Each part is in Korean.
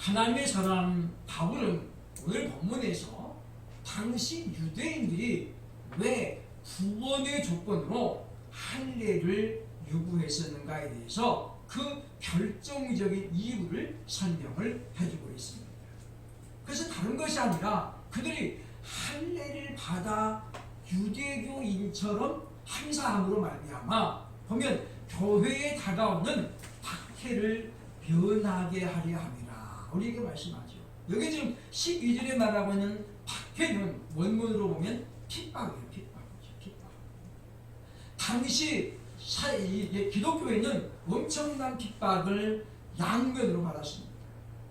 하나님의 사람 바울은 오늘 본문에서 당시 유대인들이 왜 구원의 조건으로 할례를 요구했었는가에 대해서 그 결정적인 이유를 설명을 해주고 있습니다. 그래서 다른 것이 아니라 그들이 할례를 받아 유대교인처럼 행사함으로 말미암아 보면 교회에 다가오는 박해를 면하게 하려 함이라 우리에게 말씀하죠. 여기 지금 12절에 말하고 있는 박해는 원문으로 보면 핍박이에요. 핍박. 당시 기독교회는 엄청난 핍박을 양면으로 받았습니다.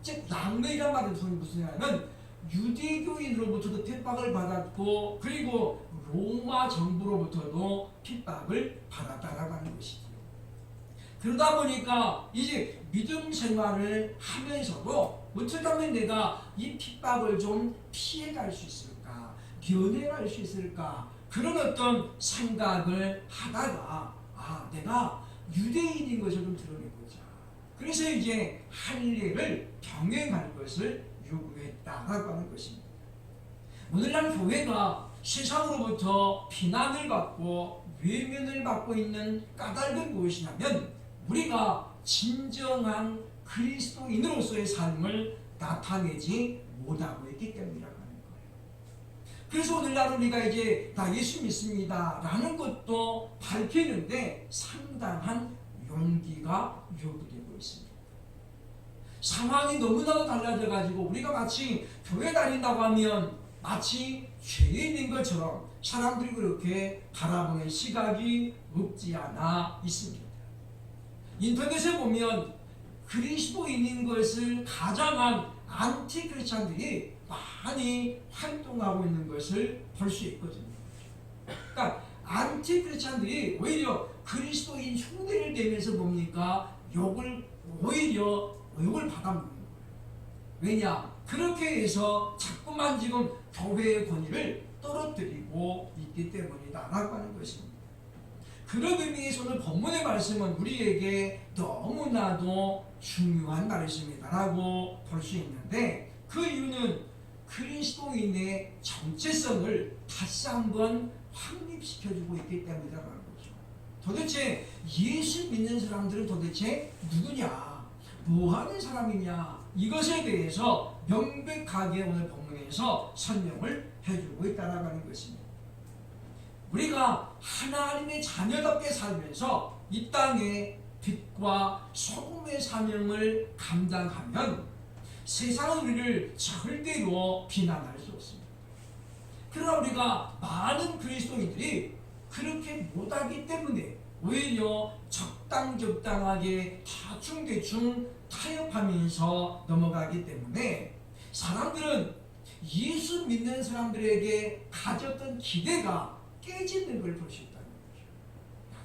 즉 양면이란 말은 무슨 말이냐면 유대교인으로부터도 핍박을 받았고 그리고 로마 정부로부터도 핍박을 받았다라고 하는 것이죠. 그러다 보니까 이제 믿음 생활을 하면서도 어떻게 하면 내가 이 핍박을 좀 피해갈 수 있을까, 면해갈 수 있을까 그런 어떤 생각을 하다가 내가 유대인인 것을 좀 드러내보자. 그래서 이제 할례를 병행할 것을 요구했다라고 하는 것입니다. 오늘날 교회가 세상으로부터 비난을 받고 외면을 받고 있는 까닭은 무엇이냐면 우리가 진정한 그리스도인으로서의 삶을 나타내지 못하고 있기 때문이라고 하는 거예요. 그래서 오늘날 우리가 이제 나 예수 믿습니다 라는 것도 밝히는데 상당한 용기가 요구되고 있습니다. 상황이 너무나도 달라져 가지고 우리가 마치 교회 다닌다고 하면 마치 죄인인 것처럼 사람들이 그렇게 바라보는 시각이 없지 않아 있습니다. 인터넷에 보면 그리스도인인 것을 가장한 안티크리스찬들이 많이 활동하고 있는 것을 볼 수 있거든요. 그러니까 안티크리스찬들이 오히려 그리스도인 흉내를 내면서 뭡니까? 오히려 욕을 받아먹는 거예요. 왜냐? 그렇게 해서 자꾸만 지금 교회의 권위를 떨어뜨리고 있기 때문이다라고 하는 것입니다. 그런 의미에서 오늘 본문의 말씀은 우리에게 너무나도 중요한 말씀이다라고 볼 수 있는데 그 이유는 그리스도인의 정체성을 다시 한번 확립시켜주고 있기 때문이라고 하는 거죠. 도대체 예수 믿는 사람들은 도대체 누구냐? 뭐하는 사람이냐? 이것에 대해서 명백하게 오늘 본문에서 설명을 해주고 있다라고 하는 것입니다. 우리가 하나님의 자녀답게 살면서 이 땅의 빛과 소금의 사명을 감당하면 세상은 우리를 절대로 비난할 수 없습니다. 그러나 우리가 많은 그리스도인들이 그렇게 못하기 때문에 오히려 적당하게 대충 타협하면서 넘어가기 때문에 사람들은 예수 믿는 사람들에게 가졌던 기대가 깨지는 걸 볼 수 있다는 거죠.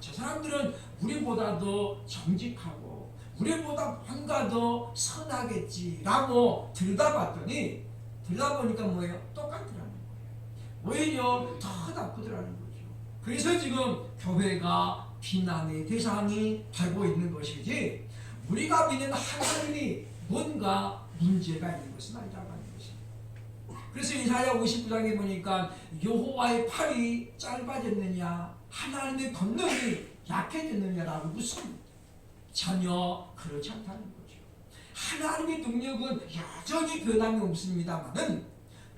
저 사람들은 우리보다도 정직하고 우리보다 뭔가 더 선하겠지라고 들다 보니까 뭐예요? 똑같더라는 거예요. 오히려 더 나쁘더라는 거죠. 그래서 지금 교회가 비난의 대상이 되고 있는 것이지 우리가 믿는 하나님이 뭔가 문제가 있는 것은 아니라고 하는 것입니다. 그래서 이사야 59장에 보니까 여호와의 팔이 짧아졌느냐 하나님의 권능이 약해졌느냐라고 묻습니다. 전혀 그렇지 않다는 거죠. 하나님의 능력은 여전히 변함이 없습니다만은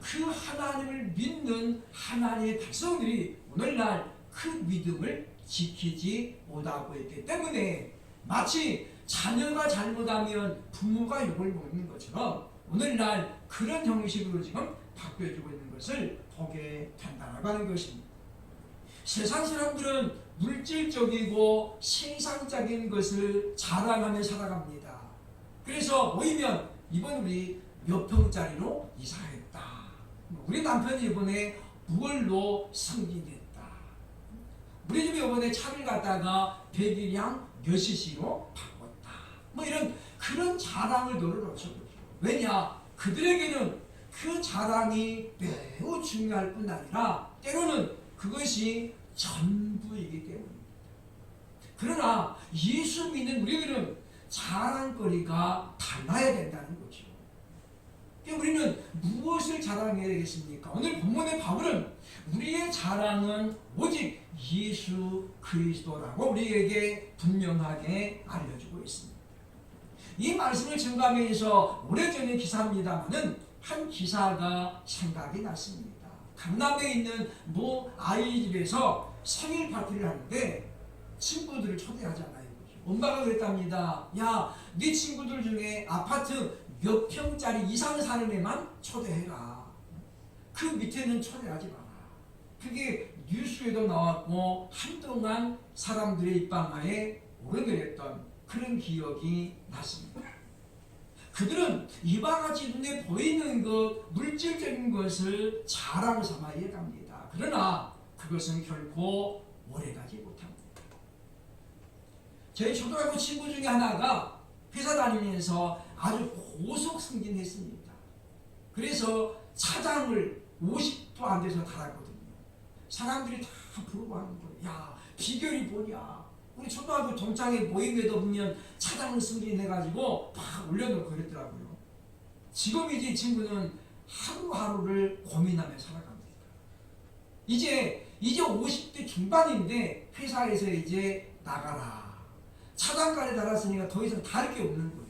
그 하나님을 믿는 하나님의 백성들이 오늘날 그 믿음을 지키지 못하고 있기 때문에 마치 자녀가 잘못하면 부모가 욕을 먹는 것처럼 오늘날 그런 형식으로 지금 바뀌어지고 있는 것을 보게 된다고 하는 것입니다. 세상 사람들은 물질적이고 세상적인 것을 자랑하며 살아갑니다. 그래서 모이면 이번 우리 몇 평짜리로 이사했다. 우리 남편이 이번에 무얼로 승진했다. 우리 집이 이번에 차를 갖다가 100일량 몇 cc로 바꿨다. 이런 그런 자랑을 늘어놓죠. 왜냐? 그들에게는 그 자랑이 매우 중요할 뿐 아니라 때로는 그것이 전부이기 때문입니다. 그러나 예수 믿는 우리들은 자랑거리가 달라야 된다는 거죠. 우리는 무엇을 자랑해야 되겠습니까? 오늘 본문의 바울은 우리의 자랑은 오직 예수 그리스도라고 우리에게 분명하게 알려주고 있습니다. 이 말씀을 증거하면서 오래전의 기사입니다마는 한 기사가 생각이 났습니다. 강남에 있는 모 아이집에서 생일 파티를 하는데 친구들을 초대하잖아요. 엄마가 그랬답니다. 야, 네 친구들 중에 아파트 몇 평짜리 이상 사는 애만 초대해라. 그 밑에는 초대하지 마라. 그게 뉴스에도 나왔고 한동안 사람들의 입방아에 오르내렸던 그런 기억이 났습니다. 그들은 이와 같이 눈에 보이는 것, 물질적인 것을 자랑 삼아 이해갑니다. 그러나 그것은 결코 오래가지 못합니다. 저희 초등학교 친구 중에 하나가 회사 다니면서 아주 고속 승진했습니다. 그래서 차장을 50도 안 돼서 달았거든요. 사람들이 다 부러워하는 거예요. 야, 비결이 뭐냐? 우리 초등학교 동창회 모임에도 보면 차장을 승진해가지고 막 올려놓고 그랬더라고요. 지금 이제 이 친구는 하루하루를 고민하며 살아갑니다. 이제 50대 중반인데 회사에서 이제 나가라. 차장까지 달았으니까 더 이상 다를 게 없는 거예요.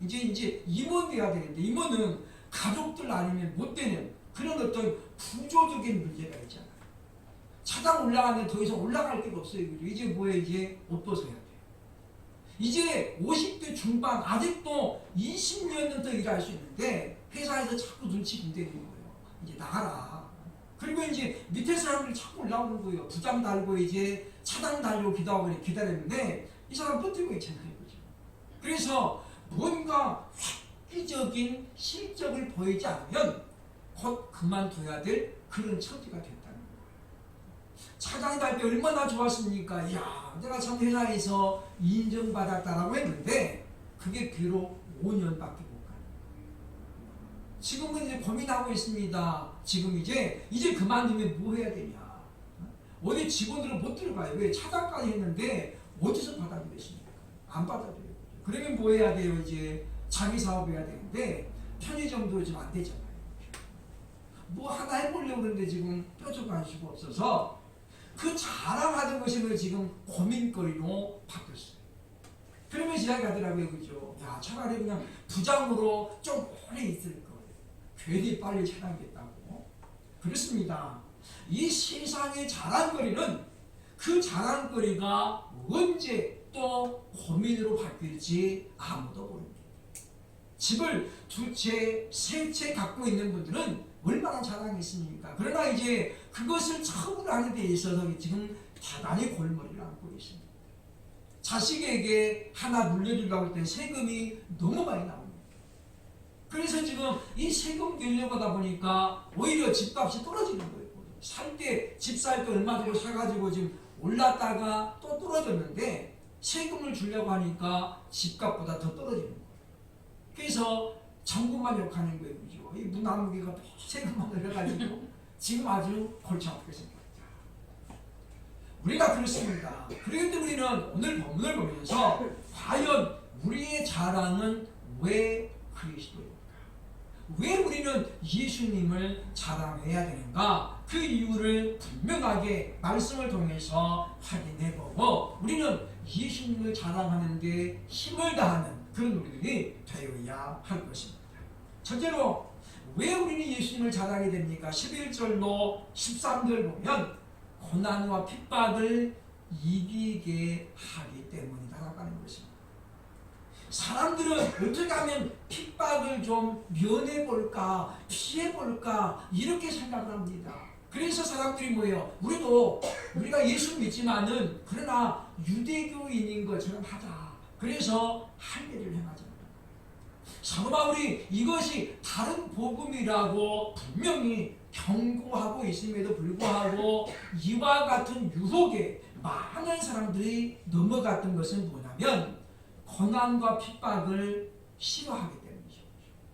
이제 임원 돼야 되는데 임원은 가족들 아니면 못 되는 그런 어떤 구조적인 문제가 있잖아요. 차장 올라가면 더 이상 올라갈 데가 없어요. 이제 뭐예요? 이제 옷 벗어야 돼요. 이제 50대 중반 아직도 20년은 더 일할 수 있는데 회사에서 자꾸 눈치 분대는 거예요. 이제 나가라. 그리고 이제 밑에 사람들이 자꾸 올라오는 거예요. 부장 달고 이제 차장 달고 기다렸는데 이 사람 버티고 있잖아요. 그죠? 그래서 뭔가 획기적인 실적을 보이지 않으면 곧 그만둬야 될 그런 처지가 됐다는 거예요. 차장 달 때 얼마나 좋았습니까? 야, 내가 참 회사에서 인정받았다라고 했는데 그게 비록 5년밖에 못 가요. 지금은 이제 고민하고 있습니다. 지금 이제 그만두면 뭐 해야 되냐? 어디 직원들은 못 들어가요. 왜? 차장까지 했는데 어디서 받아주겠습니까? 안 받아줘요. 그러면 뭐 해야 돼요? 이제 자기 사업해야 되는데 편의점도 지금 안 되잖아요. 뭐 하나 해보려고 그러는데 지금 뾰족한 수가 없어서 그 자랑하던 것이 지금 고민거리로 바뀌었어요. 그러면서 이야기하더라고요. 그죠? 야, 차라리 그냥 부장으로 좀 오래 있을 거예요. 괜히 빨리 차단겠다고. 그렇습니다. 이 세상의 자랑거리는 그 자랑거리가 언제 또 고민으로 바뀔지 아무도 모릅니다. 집을 2채, 3채 갖고 있는 분들은 얼마나 자랑이 있습니까? 그러나 이제 그것을 처분하는 데 있어서 지금 대단히 골머리를 앓고 있습니다. 자식에게 하나 물려주려고 할 때 세금이 너무 많이 나옵니다. 그래서 지금 이 세금 내려고 하다 보니까 오히려 집값이 떨어지는 거예요. 살 때, 집 살 때 얼마 주고 사가지고 지금 올랐다가 또 떨어졌는데 세금을 주려고 하니까 집값보다 더 떨어지는 거예요. 그래서 정부만 욕하는 거예요. 그죠? 이 문화무기가 세금만 올려가지고 지금 아주 골치 아프게 생겼다. 우리가 그렇습니다. 그렇기 때문에 우리는 오늘 본문을 보면서 과연 우리의 자랑은 왜 그리스도일까? 왜 우리는 예수님을 자랑해야 되는가? 그 이유를 분명하게 말씀을 통해서 확인해보고 우리는 예수님을 자랑하는 데 힘을 다하는 그런 우리들이 되어야 할 것입니다. 첫째로 왜 우리는 예수님을 자랑해야 됩니까? 11절로 13절 보면 고난과 핍박을 이기게 하기 때문이다라고 하는 것입니다. 사람들은 어떻게 하면 핍박을 좀 면해볼까, 피해볼까 이렇게 생각을 합니다. 그래서 사람들이 뭐예요? 우리가 예수 믿지만은 그러나 유대교인인 것처럼 하자. 그래서 할례를 행하잖아요. 사도 바울이 이것이 다른 복음이라고 분명히 경고하고 있음에도 불구하고 이와 같은 유혹에 많은 사람들이 넘어갔던 것은 뭐냐면 고난과 핍박을 싫어하기 때문이죠.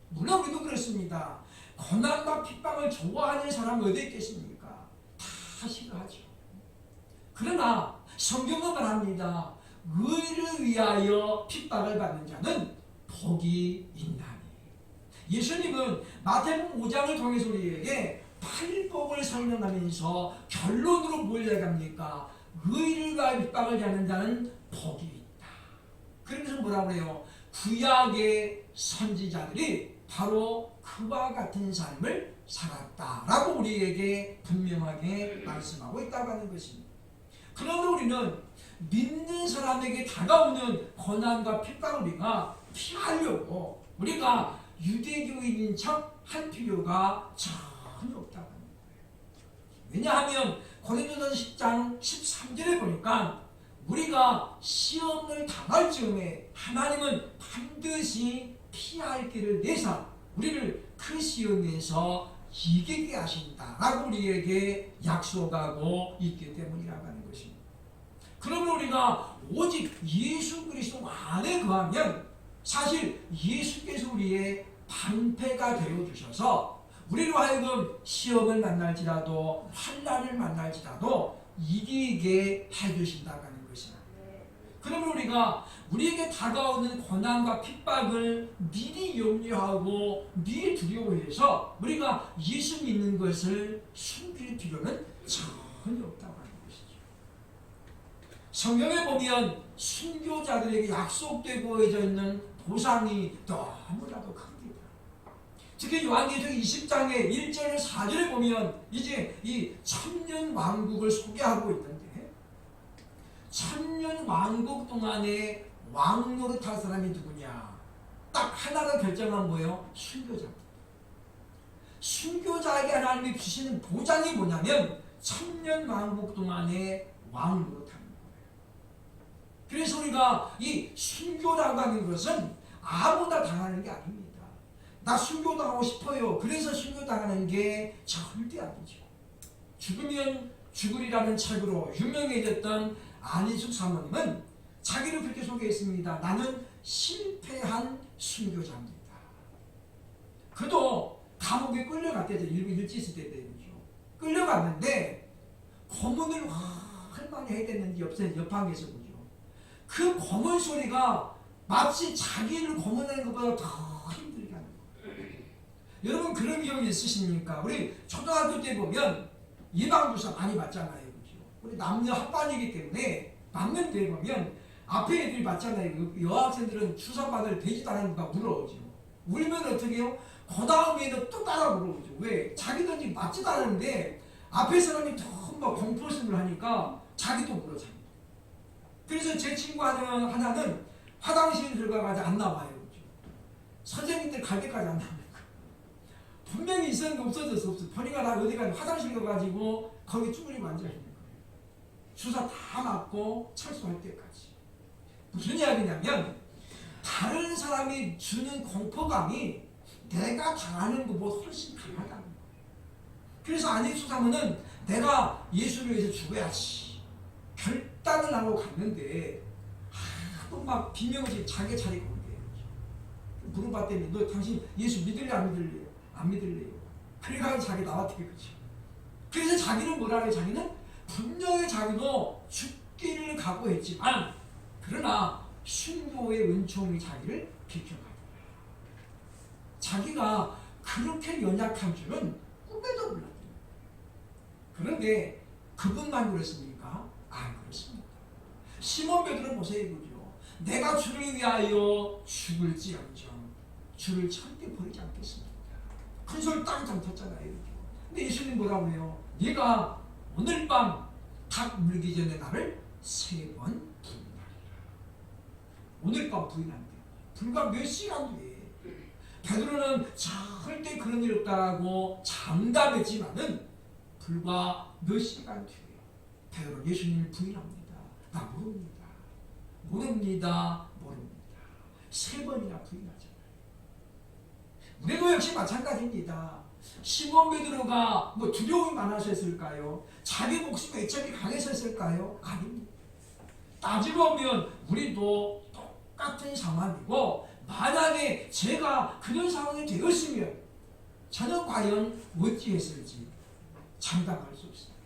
물론 우리도 그렇습니다. 고난과 핍박을 좋아하는 사람은 어디 있겠습니까? 다 싫어하죠. 그러나 성경은 말합니다. 의를 위하여 핍박을 받는 자는 복이 있나니. 예수님은 마태복음 5장을 통해서 우리에게 팔복을 설명하면서 결론으로 뭘 얘기합니까? 의를 핍박을 받는 자는 복이 있다. 그러면서 뭐라고 해요? 구약의 선지자들이 바로 그와 같은 삶을 살았다라고 우리에게 분명하게 말씀하고 있다고 하는 것입니다. 그러므로 우리는 믿는 사람에게 다가오는 고난과 핍박을 우리가 피하려고 우리가 유대교인인 척 할 필요가 전혀 없다고 하는 거예요. 왜냐하면 고린도전서 10장 13절에 보니까 우리가 시험을 당할 즈음에 하나님은 반드시 피할 길을 내사 우리를 그 시험에서 이기게 하신다라고 우리에게 약속하고 있기 때문이라고 하는 것입니다. 그러면 우리가 오직 예수 그리스도 안에 거하면 사실 예수께서 우리의 방패가 되어주셔서 우리로 하여금 시험을 만날지라도 환난을 만날지라도 이기게 해주신다고 하는 것입니다. 그러면 우리가 우리에게 다가오는 고난과 핍박을 미리 염려하고 미리 두려워해서 우리가 예수 믿는 것을 숨길 필요는 전혀 없다고 하는 것이죠. 성경에 보면 순교자들에게 약속되고 있는 보상이 너무나도 큽니다. 특히 요한계시록 20장의 1절 4절에 보면 이제 이 천년 왕국을 소개하고 있는데 천년 왕국 동안에 왕 노릇할 사람이 누구냐? 딱 하나가 결정한 뭐예요? 순교자입니다. 순교자에게 하나님이 주시는 보장이 뭐냐면 천년 왕국 동안에 왕 노릇하는 거예요. 그래서 우리가 이 순교라고 하는 것은 아무나 당하는 게 아닙니다. 나 순교당하고 싶어요. 그래서 순교당하는 게 절대 아니죠. 죽으면 죽으리라는 책으로 유명해졌던 안희숙 사모님은 자기를 그렇게 소개했습니다. 나는 실패한 순교자입니다. 그도 감옥에 끌려갔대죠. 일찍 있을 때죠. 끌려갔는데 고문을 얼마나 해야 됐는지 옆방에서 보죠. 그 고문 소리가 마치 자기를 고문하는 것보다 더 힘들게 하는 거예요. 여러분 그런 기억이 있으십니까? 우리 초등학교 때 보면 예방주사 많이 맞잖아요. 그죠? 우리 남녀 합반이기 때문에 맞는 데 보면 앞에 애들이 맞잖아요. 여학생들은 주사 받을 되지도 않으니까 물어오죠. 울면 어떻게 해요? 그 다음에는 또 따라 물어오죠. 왜? 자기도 맞지도 않았는데 앞에 사람이 더 막 공포심을 하니까 자기도 물어요. 그래서 제 친구 하나는 화장실 들어가가지고 안 나와요. 그죠? 선생님들 갈 때까지 안 나옵니까? 분명히 있었는데 없어졌어. 보니까 나 어디 가서 화장실 가가지고 거기 쭈그리고 앉아있는 거예요. 주사 다 맞고 철수할 때까지. 무슨 이야기냐면 다른 사람이 주는 공포감이 내가 당하는 것보다 훨씬 강하다는 거예요. 그래서 안익수 사모는 내가 예수를 위해서 죽어야지 결단을 하고 갔는데 하도 막 비명을 자기 차리고 온대요. 물어봤더니 너 당신 예수 믿을래 안 믿을래요? 안 믿을래요. 그래가지고 자기 나왔대요. 그렇죠. 그래서 자기는 뭐라 그래? 자기는 분명히 자기도 죽기를 각오했지만 그러나 순교의 은총이 자기를 비켜가더라. 자기가 그렇게 연약한 줄은 꿈에도 몰랐대요. 그런데 그분만 그랬습니까? 안 그렇습니다. 시몬 베드로 보세요. 그죠? 내가 주를 위하여 죽을지언정 주를 절대 버리지 않겠습니다. 큰 소리 땅땅 쳤잖아요. 그죠? 근데 예수님 뭐라고 해요? 네가 오늘 밤 닭 물기 전에 나를 3번 부인하리라. 오늘 밤 부인한대요. 불과 몇 시간 뒤에 베드로는 절대 그런 일 없다고 장담했지만은 불과 몇 시간 뒤에 베드로 예수님을 부인합니다. 나 모릅니다. 모릅니다. 3번이나 부인하잖아요. 우리도 역시 마찬가지입니다. 시몬 베드로가 뭐 두려움이 많아서 했을까요? 자기 목숨에 애착이 강해서 했을까요? 아닙니다. 따지고 보면 우리도 똑같은 상황이고 만약에 제가 그런 상황이 되었으면 저는 과연 어찌했을지 장담할 수 없습니다.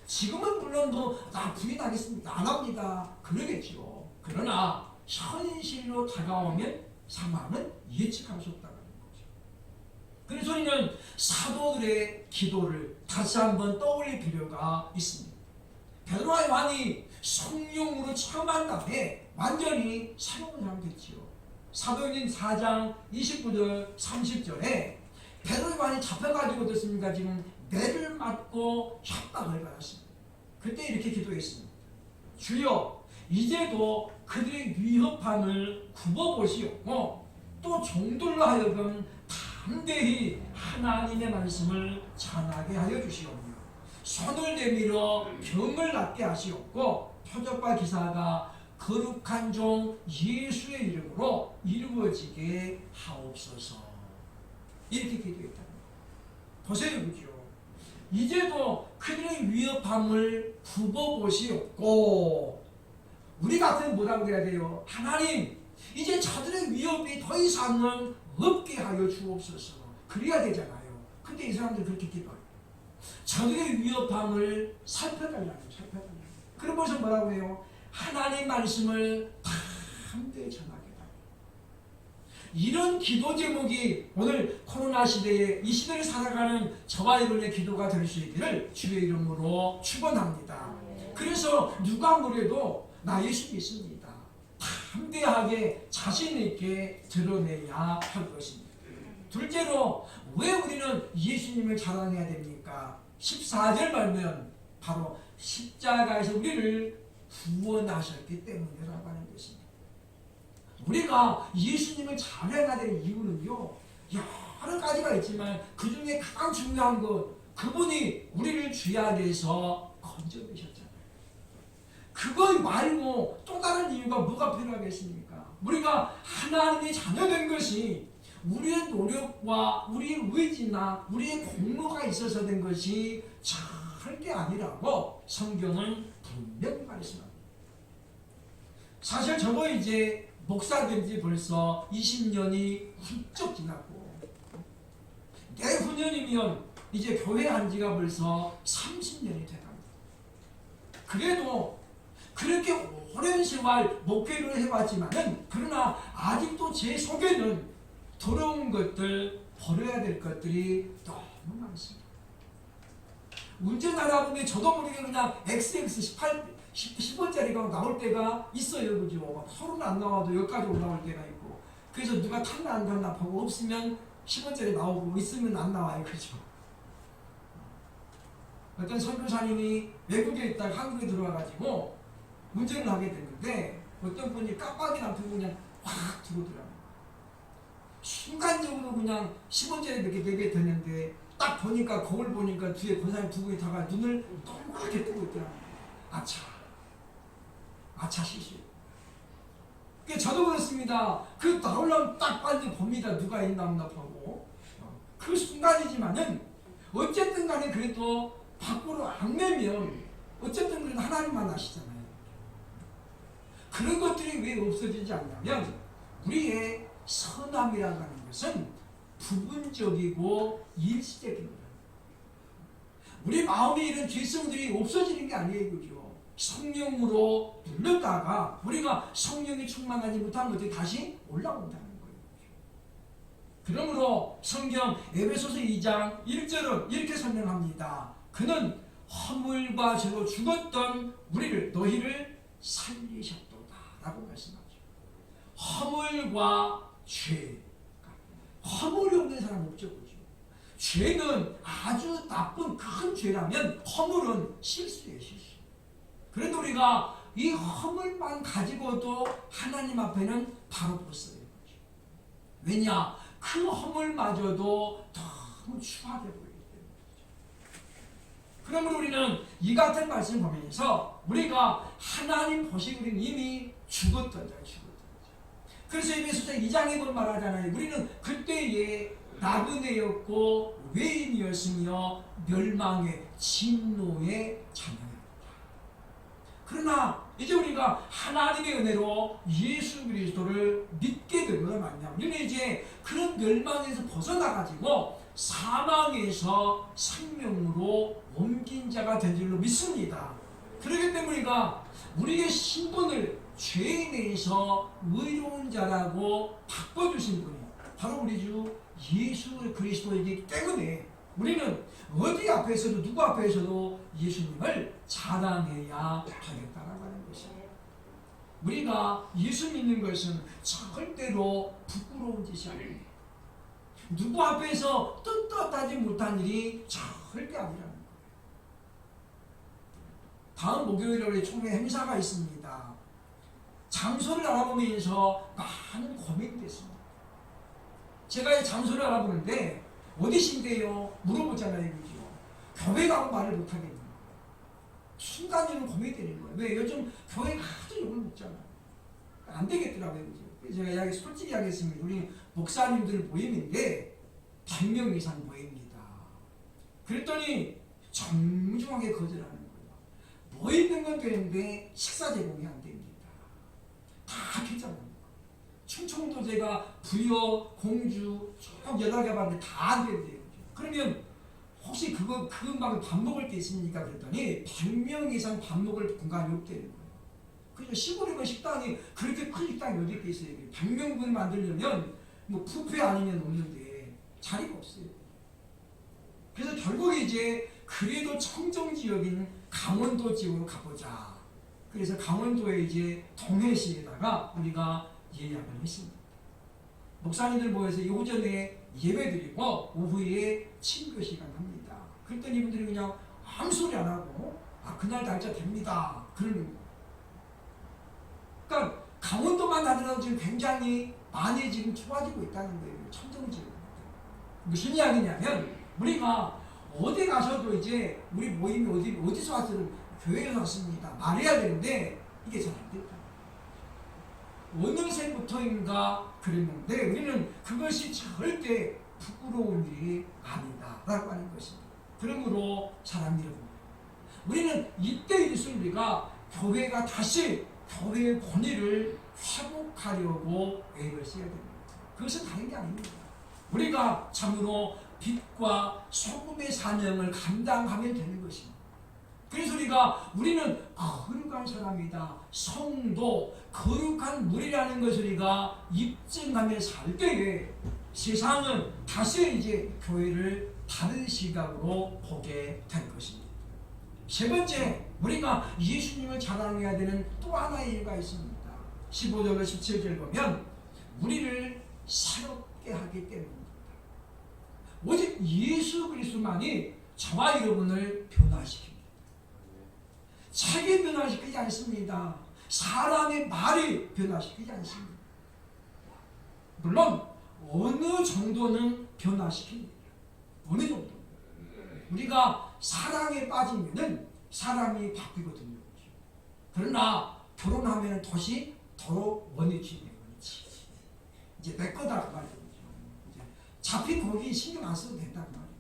지금은 물론 나 부인하겠습니다. 안 합니다. 그러겠죠. 그러나 현실로 다가오면 상황은 예측할 수 없다는 거죠. 그래서 우리는 사도들의 기도를 다시 한번 떠올릴 필요가 있습니다. 베드로와 요한이 성령으로 체험한 다음에 완전히 새로운 사람이 됐지요. 사도행전 4장 29절 30절에 베드로와 요한이 잡혀가지고 어떻습니까? 지금 매를 맞고 협박을 받았습니다. 그때 이렇게 기도했습니다. 주여, 이제도 그들의 위협함을 굽어보시옵고 또 종들로 하여금 담대히 하나님의 말씀을 전하게 하여 주시옵며 손을 내밀어 병을 낫게 하시옵고 표적과 기사가 거룩한 종 예수의 이름으로 이루어지게 하옵소서. 이렇게 기도했다. 보세요, 그죠? 이제도 그들의 위협함을 굽어보시옵고, 우리 같은 뭐라고 해야 돼요? 하나님, 이제 저들의 위협이 더 이상은 없게 하여 주옵소서. 그래야 되잖아요. 근데 이 사람들 그렇게 기도해요. 저들의 위협함을 살펴달라고. 그러면서 뭐라고 해요? 하나님 말씀을 담대히 전하게 달라. 이런 기도 제목이 오늘 코로나 시대에 이 시대를 살아가는 저와 여러분의 기도가 될 수 있기를 주의 이름으로 축원합니다. 그래서 누가 뭐래도 나 예수 믿습니다. 담대하게 자신 있게 드러내야 할 것입니다. 둘째로 왜 우리는 예수님을 자랑해야 됩니까? 14절 말면 바로 십자가에서 우리를 구원하셨기 때문이라고 하는 것입니다. 우리가 예수님을 자랑해야 되는 이유는요, 여러 가지가 있지만 그 중에 가장 중요한 것, 그분이 우리를 죄악에서 건져내셨잖아요. 그거 말고 또 다른 이유가 뭐가 필요하겠습니까? 우리가 하나님의 자녀된 것이 우리의 노력과 우리의 의지나 우리의 공로가 있어서 된 것이 절대 아니라고 성경은 분명히 말씀합니다. 사실 저도 이제 목사 된 지 벌써 20년이 훌쩍 지났고, 내후년이면 이제 교회 한 지가 벌써 30년이 돼갑니다. 그래도 그렇게 오랜 세월 목회를 해왔지만은, 그러나 아직도 제 속에는 더러운 것들, 버려야 될 것들이 너무 많습니다. 운전하다 보면 저도 모르게 그냥 XX 10원짜리가 나올 때가 있어요. 그죠? 서로는 안 나와도 여기까지 올라올 때가 있고. 그래서 누가 탔나 안 탔나 보고, 없으면 10원짜리 나오고 있으면 안 나와요. 그죠? 어떤 선교사님이 외국에 있다가 한국에 들어와가지고 운전을 하게 됐는데, 어떤 분이 깜빡이 놔두고 그냥 확 들어오더라고요. 순간적으로 그냥 10원짜리 몇 개 됐는데, 딱 보니까, 거울 보니까 뒤에 권사님 두 분이 다가 눈을 동그랗게 뜨고 있더라고요. 아차 시시. 저도 그렇습니다. 그 나오려면 딱 빨리 봅니다. 누가 있나 없나 보고. 그 순간이지만은, 어쨌든 간에 그래도 밖으로 안 내면, 어쨌든 그래도 하나님만 아시잖아요. 그런 것들이 왜 없어지지 않냐면, 우리의 선함이라고 하는 것은 부분적이고 일시적입니다. 우리 마음에 이런 죄성들이 없어지는 게 아니에요. 그죠? 성령으로 눌렀다가 우리가 성령이 충만하지 못하면 어떻게 다시 올라온다는 거예요. 그러므로 성경 에베소서 2장 1절은 이렇게 설명합니다. 그는 허물과 죄로 죽었던 너희를 살리셨도다 라고 말씀하죠. 허물과 죄, 허물이 없는 사람 없죠. 그죠? 죄는 아주 나쁜 큰 죄라면 허물은 실수예요. 실수. 그래도 우리가 이 허물만 가지고도 하나님 앞에는 바로 못 서요. 왜냐? 그 허물마저도 너무 추하게 보이기 때문이죠. 그러므로 우리는 이 같은 말씀을 보면서 우리가 하나님 보시고 우리는 이미 죽었던 자예요. 그래서 에베소서 2장에 보면 말하잖아요. 우리는 그때의 나그네였고 외인이었으며 멸망의 진노의 자녀였다. 그러나 이제 우리가 하나님의 은혜로 예수 그리스도를 믿게 되면 말이야. 우리는 이제 그런 멸망에서 벗어나가지고 사망에서 생명으로 옮긴 자가 된 줄로 믿습니다. 그렇기 때문에 우리가 우리의 신분을 죄인에서 의로운 자라고 바꿔주신 분이 바로 우리 주 예수 그리스도이기 때문에 우리는 어디 앞에서도 누구 앞에서도 예수님을 자랑해야 하겠다라고 하는 것입니다. 우리가 예수 믿는 것은 절대로 부끄러운 짓이 아닙니다. 누구 앞에서 떳떳하지 못한 일이 절대 아니라는 거예요. 다음 목요일에 총회 행사가 있습니다. 장소를 알아보면서 많은 고민이 됐습니다. 제가 이 장소를 알아보는데 어디신데요? 물어보잖아요. 그죠? 교회라고 말을 못하겠네요. 순간적으로 고민이 되는 거예요. 왜? 요즘 교회가 하도 욕을 먹잖아요. 안 되겠더라고요. 그죠? 그래서 제가 솔직히 하겠습니다. 우리 목사님들 모임인데 100명 이상 모입니다. 그랬더니 정중하게 거절하는 거예요. 모이는 건 되는데 식사 제공이 안 됩니다. 다 괜찮아요. 충청도 제가 부여, 공주 쭉 연락해봤는데 다 안 된대요. 그러면 혹시 그 음방에 밥 먹을 게 있습니까? 그랬더니 100명 이상 밥 먹을 공간이 없대는 거예요. 그죠? 시골이면 식당이 그렇게 큰 식당이 어디 있겠어요? 100명분 만들려면 뭐 뷔페 아니면 없는데 자리가 없어요. 그래서 결국 이제 그래도 청정 지역인 강원도 지역으로 가보자. 그래서 강원도에 이제 동해시에다가 우리가 예약을 했습니다. 목사님들 모여서 오전에 예배드리고 오후에 친교 시간 합니다. 그랬더니 이분들이 그냥 아무 소리 안 하고 그날 날짜 됩니다. 그러는 거예요. 그러니까 강원도만 하더라도 지금 굉장히 많이 지금 좋아지고 있다는 거예요. 청정지역. 무슨 이야기냐면 우리가 어디 가서도 이제 우리 모임이 어디서 왔든 교회에서 왔습니다. 말해야 되는데 이게 잘 안 됐다. 어느 새부터인가 그랬는데 우리는 그것이 절대 부끄러운 일이 아니다라고 하는 것입니다. 그러므로 사랑하는 여러분, 우리는 이때일수록 우리가 교회가 다시 교회의 권위를 회복하려고 애를 써야 됩니다. 그것은 다른 게 아닙니다. 우리가 참으로 빛과 소금의 사명을 감당하면 되는 것입니다. 그래서 우리는 거룩한 사람이다. 성도, 거룩한 물이라는 것을 우리가 입증하며 살 때에 세상은 다시 이제 교회를 다른 시각으로 보게 될 것입니다. 세 번째, 우리가 예수님을 자랑해야 되는 또 하나의 이유가 있습니다. 15절과 17절 보면 우리를 새롭게 하기 때문입니다. 오직 예수 그리스도만이 저와 여러분을 변화시킵니다. 책이 변화시키지 않습니다. 사람의 말이 변화시키지 않습니다. 물론 어느 정도는 변화시킵니다. 어느 정도. 우리가 사랑에 빠지면은 사람이 바뀌거든요. 그러나 결혼하면 다시 더 원위치네. 이제 내 거다 그 말이죠. 잡힌 고기 신경 안 써도 된다 그 말이죠.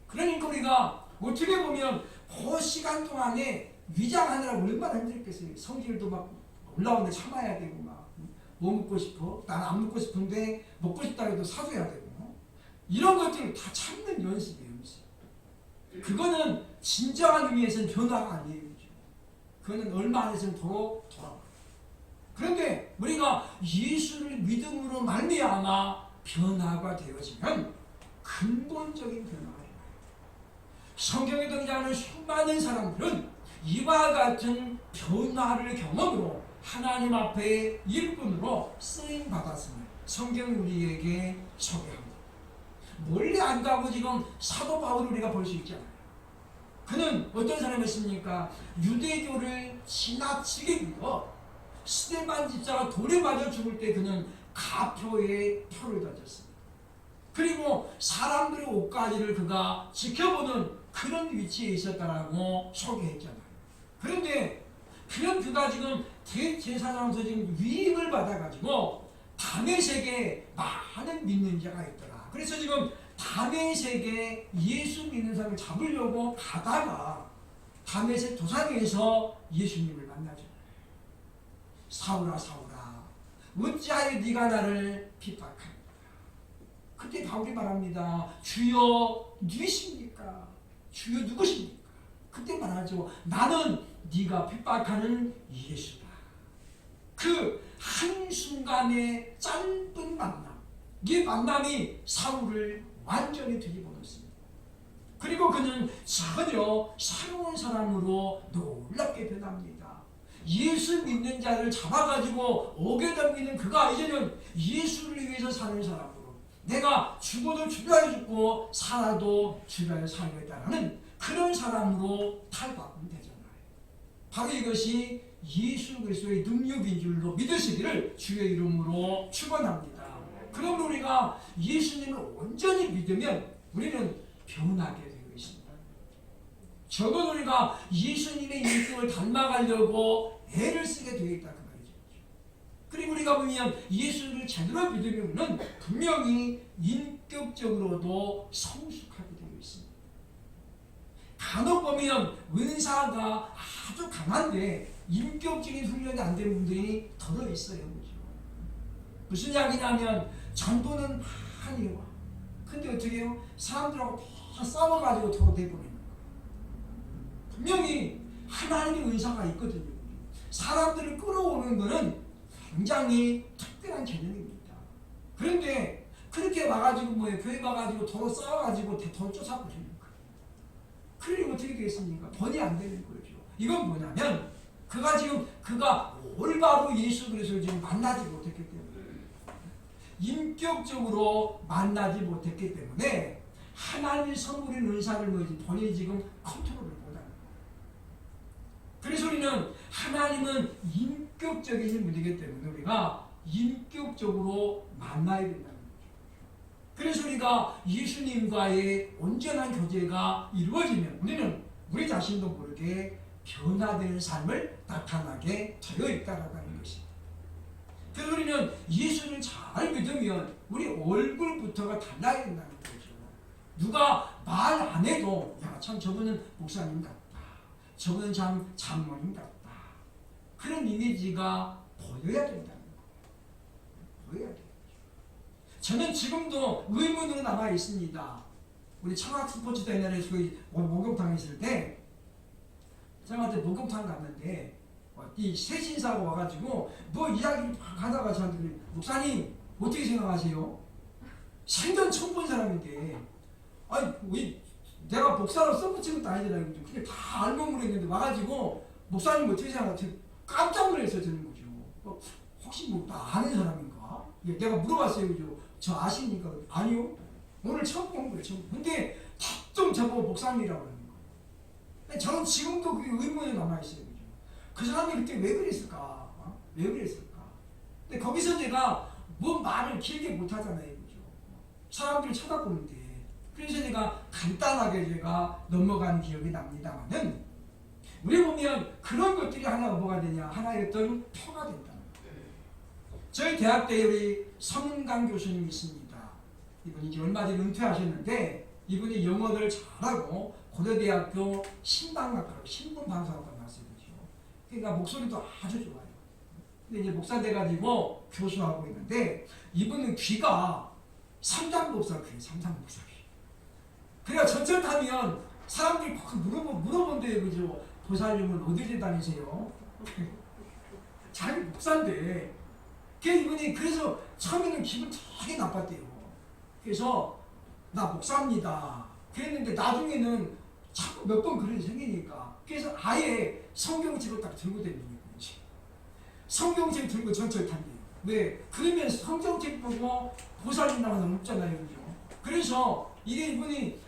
그러니까 우리가 어떻게 보면 그 시간 동안에 위장하느라 얼마나 힘들겠어요. 성질도 막 올라오는데 참아야 되고 막 뭐 먹고 싶어? 난 안 먹고 싶은데 먹고 싶다 해도 사줘야 되고 이런 것들을 다 참는 연습이에요. 그거는 진정한 의미에서는 변화가 아니에요. 그거는 얼마 안에서는 돌아와요. 그런데 우리가 예수를 믿음으로 말미암아 변화가 되어지면 근본적인 변화가 일어나요. 성경에 등장하는 수많은 사람들은 이와 같은 변화를 경험으로 하나님 앞에 일꾼으로 쓰임받았음을 성경이 우리에게 소개합니다. 멀리 안 가고 지금 사도 바울을 우리가 볼 수 있잖아요. 그는 어떤 사람이었습니까? 유대교를 지나치게 믿어 스데반 집사가 돌에 맞아 죽을 때 그는 가표에 표를 던졌습니다. 그리고 사람들의 옷가지를 그가 지켜보는 그런 위치에 있었다라고 소개했잖아요. 그런데 그가 지금 대제사장으로서 지금 위임을 받아가지고 다메섹에 많은 믿는 자가 있더라. 그래서 지금 다메섹에 예수 믿는 사람을 잡으려고 가다가 다메섹 도상에서 예수님을 만나잖아요. 사울아 사울아 어찌하여 네가 나를 핍박하느냐. 그때 바울이 말합니다. 주여 누구십니까? 주여 누구십니까? 그때 말하죠. 나는 네가 핍박하는 예수다. 그 한순간의 짧은 만남, 이 만남이 사울을 완전히 뒤집어놓습니다. 그리고 그는 전혀 새로운 사람으로 놀랍게 변합니다. 예수 믿는 자를 잡아가지고 옥에 던기는 그가 이제는 예수를 위해서 사는 사람으로, 내가 죽어도 주 위하여 죽고 살아도 주 위하여 살겠다라는 그런 사람으로 탈바꿈 되잖아요. 바로 이것이 예수 그리스도의 능력인 줄로 믿으시기를 주의 이름으로 축원합니다. 그럼 우리가 예수님을 온전히 믿으면 우리는 변하게 되고 있습니다. 적어도 우리가 예수님의 인격을 닮아가려고 애를 쓰게 되어 있다 그 말이죠. 그리고 우리가 보면 예수를 제대로 믿으면 분명히 인격적으로도 성숙하게 되어 있습니다. 간혹 보면 은사가 아주 강한데 인격적인 훈련이 안 된 분들이 더러 있어요. 그렇죠? 무슨 이야기냐면 전도는 많이 와. 근데 어떻게 해요? 사람들하고 다 싸워가지고 더 돼버리는 거예요. 분명히 하나님의 은사가 있거든요. 사람들을 끌어오는 것은 굉장히 특별한 개념입니다. 그런데 그렇게 와가지고 교회 와가지고 더러 싸워가지고 더 쫓아버리는 거예요. 그러면 어떻게 되겠습니까? 번이 안 되는 거죠. 이건 뭐냐면 그가 올바로 예수 그리스도를 지금 만나지 못했기 때문에, 인격적으로 만나지 못했기 때문에 하나님의 선물인 은사를 본인이 지금 컨트롤을 못하는 거예요. 그래서 우리는 하나님은 인격적인 분이기 때문에 우리가 인격적으로 만나야 된다는 거죠. 그래서 우리가 예수님과의 온전한 교제가 이루어지면 우리는 우리 자신도 모르게 변화되는 삶을 나타나게 되어 있다라고 하는 것입니다. 그래서 우리는 예수를 잘 믿으면 우리 얼굴부터가 달라야 된다는 거죠. 누가 말 안 해도 야, 참 저분은 목사님 같다. 저분은 참 장모님 같다. 그런 이미지가 보여야 된다는 거예요. 보여야 돼요. 저는 지금도 의문으로 남아 있습니다. 우리 청학 스포츠도 옛날에 목욕탕에 있을 때 저한테 목욕탕 갔는데 이 새신사가 와가지고 이야기를 막 하다가 저한테 목사님 어떻게 생각하세요? 생전 처음 본 사람인데 아니 내가 목사로 써붙인 것도 아니잖아요. 그게 다 알몸으로 했는데 와가지고 목사님 어떻게 생각하세요? 깜짝 놀랐어요. 저는 거죠. 혹시 나 아는 사람인가? 내가 물어봤어요. 그죠? 저 아십니까? 아니요. 오늘 처음 본 거예요. 근데 좀 저보고 목사님이라고 하는 거예요. 저는 지금도 그게 의문이 남아있어요. 그죠? 그 사람이 그때 왜 그랬을까? 왜 그랬을까? 근데 거기서 제가 말을 길게 못 하잖아요. 그죠? 사람들이 쳐다보는데. 그래서 제가 간단하게 제가 넘어간 기억이 납니다만은, 우리 보면 그런 것들이 하나 뭐가 되냐? 하나의 어떤 표가 된다는 거예요. 저희 대학 때 우리 성은강 교수님이 있습니다. 이분이 이제 얼마 전에 은퇴하셨는데, 이분이 영어를 잘하고 고려대학교 신방학과로 신문방송학과 나왔어요. 그러니까 목소리도 아주 좋아요. 근데 이제 목사 돼가지고 교수하고 있는데, 이분은 귀가 삼장법사 귀, 삼장법사 귀. 그래야 전철 타면 사람들이 꼭 물어본대요. 그죠? 보살님은 어디에 다니세요? 자기 목사인데. 이분이 그래서 처음에는 기분 되게 나빴대요. 그래서 나 목사입니다. 그랬는데 나중에는 자꾸 몇 번 그런 일이 생기니까, 그래서 아예 성경책을 딱 들고 다니는 거지. 성경책 들고 전철 탄대요. 왜? 그러면 성경책 보고 보살님 나가는 없잖아요. 그죠? 그래서 이분이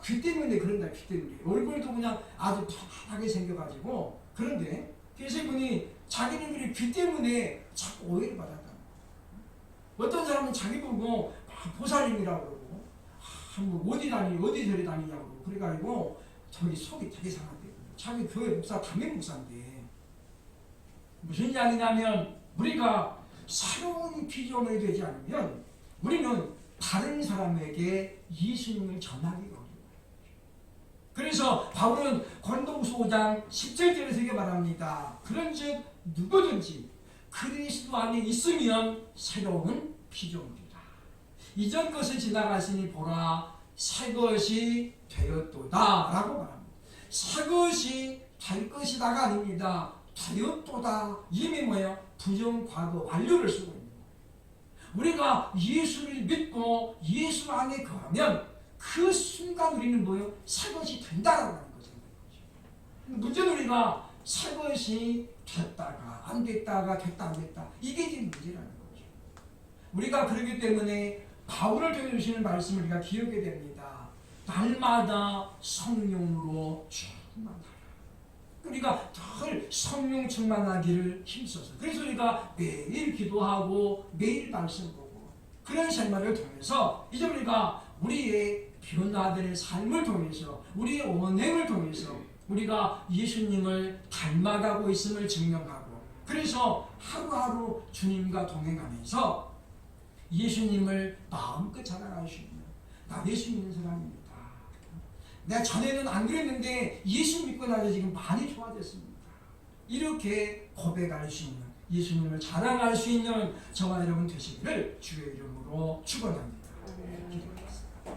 귀 때문에 그런다. 귀 때문에. 얼굴도 그냥 아주 편하게 생겨가지고. 그런데 그래서 이분이 자기는 귀 때문에 자꾸 오해를 받았다. 어떤 사람은 자기 보고 보살님이라고 그러고, 어디 저리 다니냐고. 그래가지고 저기 속이 되게 상한대요. 자기 교회 목사, 담임 목사인데. 무슨 이야기냐면, 우리가 새로운 피조물이 되지 않으면 우리는 다른 사람에게 예수님을 전하기가 어려워요. 그래서 바울은 고린도후서 5장 17절에서 이렇게 말합니다. 그런즉 누구든지 그리스도 안에 있으면 새로운 피조물이다. 이전 것을 지나갔으니 보라 새 것이 되었도다 라고 말합니다. 새 것이 될 것이다가 아닙니다. 되었도다. 이미 뭐예요? 부정과거 완료를 쓰고 있는 거예요. 우리가 예수를 믿고 예수 안에 거하면 그 순간 우리는 뭐예요? 새 것이 된다라고 하는 거죠. 문제는 우리가 새 것이 됐다가 안 됐다가 됐다 안 됐다 이게 지금 문제라는 거죠. 우리가 그렇기 때문에 바울을 통해 주시는 말씀을 우리가 기억해야 됩니다. 날마다 성령으로 충만하라. 우리가 늘 성령 충만하기를 힘써서 그래서 우리가 매일 기도하고 매일 말씀 보고 그런 생활을 통해서 이제 우리가 우리의 변화되는 삶을 통해서 우리의 언행을 통해서 우리가 예수님을 닮아가고 있음을 증명하고 그래서 하루하루 주님과 동행하면서 예수님을 마음껏 자랑할 수 있는 나 예수 믿는 사람입니다. 내가 전에는 안 그랬는데 예수 믿고 나서 지금 많이 좋아졌습니다. 이렇게 고백할 수 있는 예수님을 자랑할 수 있는 저와 여러분 되시기를 주의 이름으로 축원합니다.